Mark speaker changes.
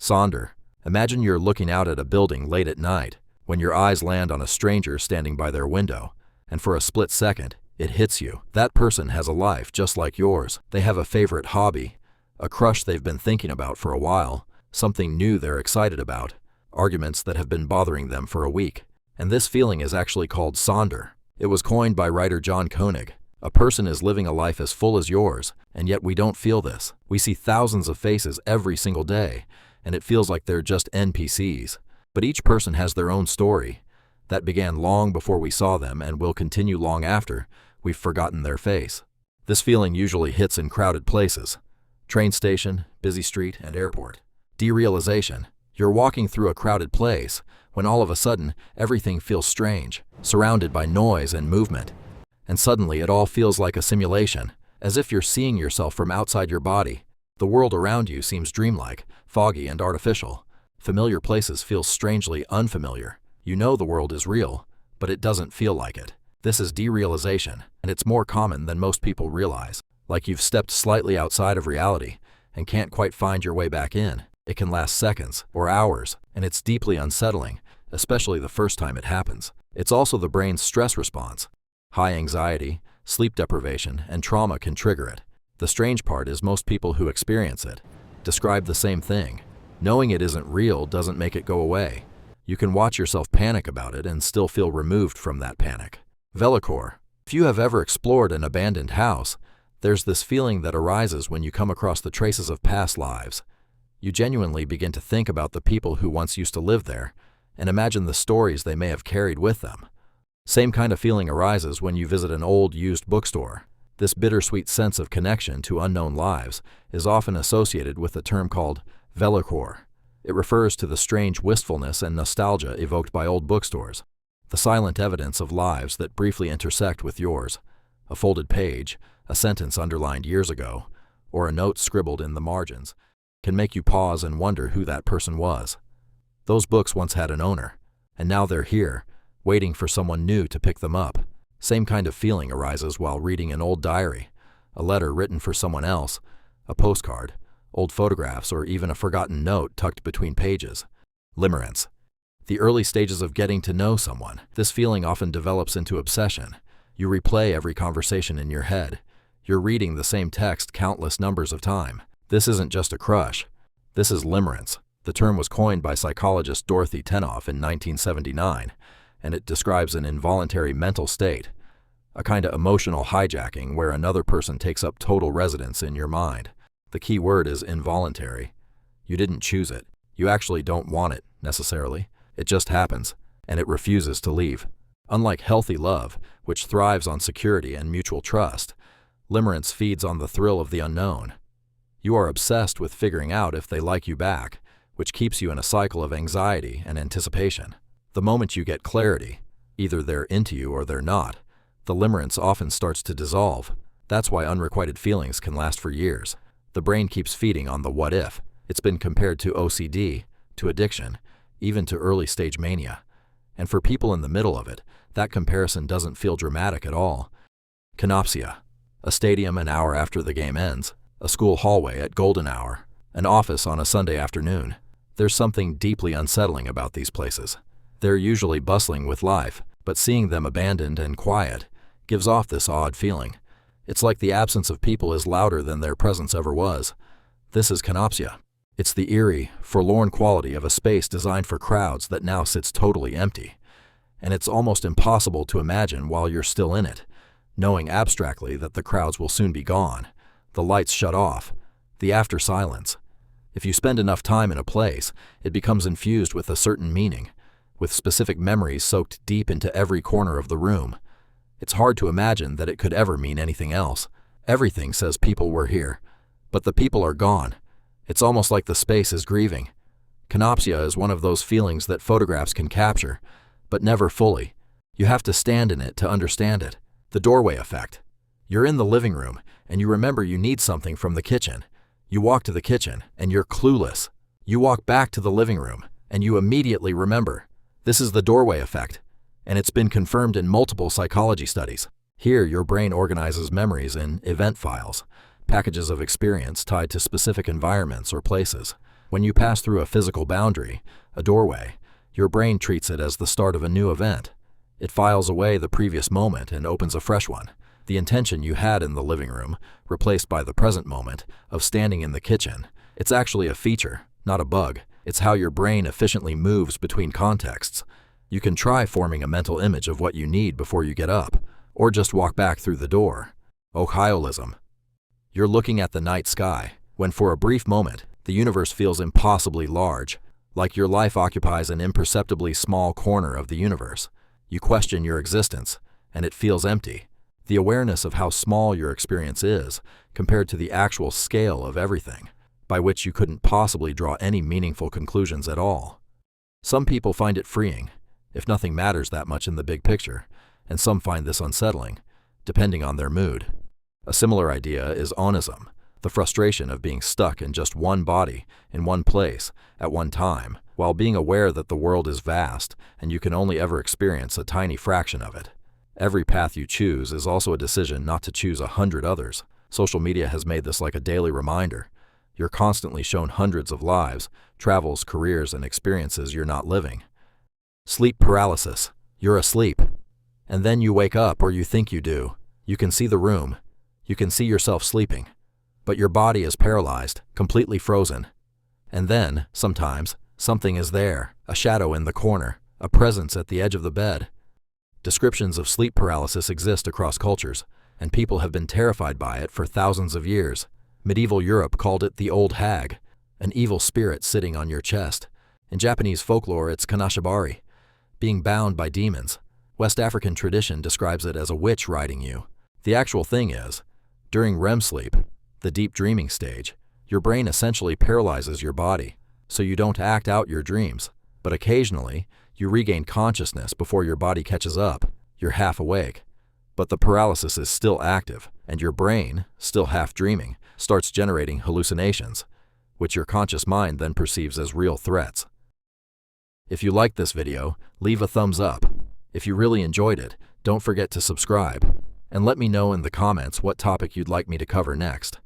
Speaker 1: Sonder. Imagine you're looking out at a building late at night, when your eyes land on a stranger standing by their window, and for a split second, it hits you. That person has a life just like yours. They have a favorite hobby, a crush they've been thinking about for a while, something new they're excited about, arguments that have been bothering them for a week. And this feeling is actually called Sonder. It was coined by writer John Koenig. A person is living a life as full as yours, and yet we don't feel this. We see thousands of faces every single day, and it feels like they're just NPCs. But each person has their own story that began long before we saw them and will continue long after we've forgotten their face. This feeling usually hits in crowded places: train station, busy street, and airport. Derealization. You're walking through a crowded place when all of a sudden everything feels strange, surrounded by noise and movement. And suddenly it all feels like a simulation, as if you're seeing yourself from outside your body. The world around you seems dreamlike, foggy, and artificial. Familiar places feel strangely unfamiliar. You know the world is real, but it doesn't feel like it. This is derealization, and it's more common than most people realize. Like you've stepped slightly outside of reality and can't quite find your way back in. It can last seconds or hours, and it's deeply unsettling, especially the first time it happens. It's also the brain's stress response. High anxiety, sleep deprivation, and trauma can trigger it. The strange part is most people who experience it describe the same thing. Knowing it isn't real doesn't make it go away. You can watch yourself panic about it and still feel removed from that panic. Vellichor. If you have ever explored an abandoned house, there's this feeling that arises when you come across the traces of past lives. You genuinely begin to think about the people who once used to live there and imagine the stories they may have carried with them. Same kind of feeling arises when you visit an old, used bookstore. This bittersweet sense of connection to unknown lives is often associated with a term called Vellichor. It refers to the strange wistfulness and nostalgia evoked by old bookstores, the silent evidence of lives that briefly intersect with yours. A folded page, a sentence underlined years ago, or a note scribbled in the margins can make you pause and wonder who that person was. Those books once had an owner, and now they're here, waiting for someone new to pick them up. Same kind of feeling arises while reading an old diary, a letter written for someone else, a postcard, old photographs, or even a forgotten note tucked between pages. Limerence. The early stages of getting to know someone. This feeling often develops into obsession. You replay every conversation in your head. You're reading the same text countless numbers of times. This isn't just a crush. This is limerence. The term was coined by psychologist Dorothy Tenoff in 1979, and it describes an involuntary mental state, a kind of emotional hijacking where another person takes up total residence in your mind. The key word is involuntary. You didn't choose it. You actually don't want it, necessarily. It just happens, and it refuses to leave. Unlike healthy love, which thrives on security and mutual trust, limerence feeds on the thrill of the unknown. You are obsessed with figuring out if they like you back, which keeps you in a cycle of anxiety and anticipation. The moment you get clarity, either they're into you or they're not, the limerence often starts to dissolve. That's why unrequited feelings can last for years. The brain keeps feeding on the what if. It's been compared to OCD, to addiction, even to early-stage mania. And for people in the middle of it, that comparison doesn't feel dramatic at all. Kenopsia. A stadium an hour after the game ends, a school hallway at golden hour, an office on a Sunday afternoon. There's something deeply unsettling about these places. They're usually bustling with life, but seeing them abandoned and quiet gives off this odd feeling. It's like the absence of people is louder than their presence ever was. This is Kenopsia. It's the eerie, forlorn quality of a space designed for crowds that now sits totally empty. And it's almost impossible to imagine while you're still in it, knowing abstractly that the crowds will soon be gone, the lights shut off, the after silence. If you spend enough time in a place, it becomes infused with a certain meaning, with specific memories soaked deep into every corner of the room. It's hard to imagine that it could ever mean anything else. Everything says people were here, but the people are gone. It's almost like the space is grieving. Kenopsia is one of those feelings that photographs can capture, but never fully. You have to stand in it to understand it. The doorway effect. You're in the living room, and you remember you need something from the kitchen. You walk to the kitchen, and you're clueless. You walk back to the living room, and you immediately remember. This is the doorway effect, and it's been confirmed in multiple psychology studies. Here, your brain organizes memories in event files, packages of experience tied to specific environments or places. When you pass through a physical boundary, a doorway, your brain treats it as the start of a new event. It files away the previous moment and opens a fresh one. The intention you had in the living room, replaced by the present moment of standing in the kitchen. It's actually a feature, not a bug. It's how your brain efficiently moves between contexts. You can try forming a mental image of what you need before you get up, or just walk back through the door. Occhiolism. You're looking at the night sky, when for a brief moment, the universe feels impossibly large, like your life occupies an imperceptibly small corner of the universe. You question your existence, and it feels empty. The awareness of how small your experience is compared to the actual scale of everything, by which you couldn't possibly draw any meaningful conclusions at all. Some people find it freeing, if nothing matters that much in the big picture, and some find this unsettling, depending on their mood. A similar idea is onism, the frustration of being stuck in just one body, in one place, at one time, while being aware that the world is vast and you can only ever experience a tiny fraction of it. Every path you choose is also a decision not to choose 100 others. Social media has made this like a daily reminder. You're constantly shown hundreds of lives, travels, careers, and experiences you're not living. Sleep paralysis. You're asleep. And then you wake up, or you think you do. You can see the room. You can see yourself sleeping. But your body is paralyzed, completely frozen. And then, sometimes, something is there, a shadow in the corner, a presence at the edge of the bed. Descriptions of sleep paralysis exist across cultures, and people have been terrified by it for thousands of years. Medieval Europe called it the old hag, an evil spirit sitting on your chest. In Japanese folklore, it's kanashibari, being bound by demons. West African tradition describes it as a witch riding you. The actual thing is, during REM sleep, the deep dreaming stage, your brain essentially paralyzes your body, so you don't act out your dreams. But occasionally, you regain consciousness before your body catches up. You're half awake. But the paralysis is still active, and your brain, still half dreaming, starts generating hallucinations, which your conscious mind then perceives as real threats. If you liked this video, leave a thumbs up. If you really enjoyed it, don't forget to subscribe, and let me know in the comments what topic you'd like me to cover next.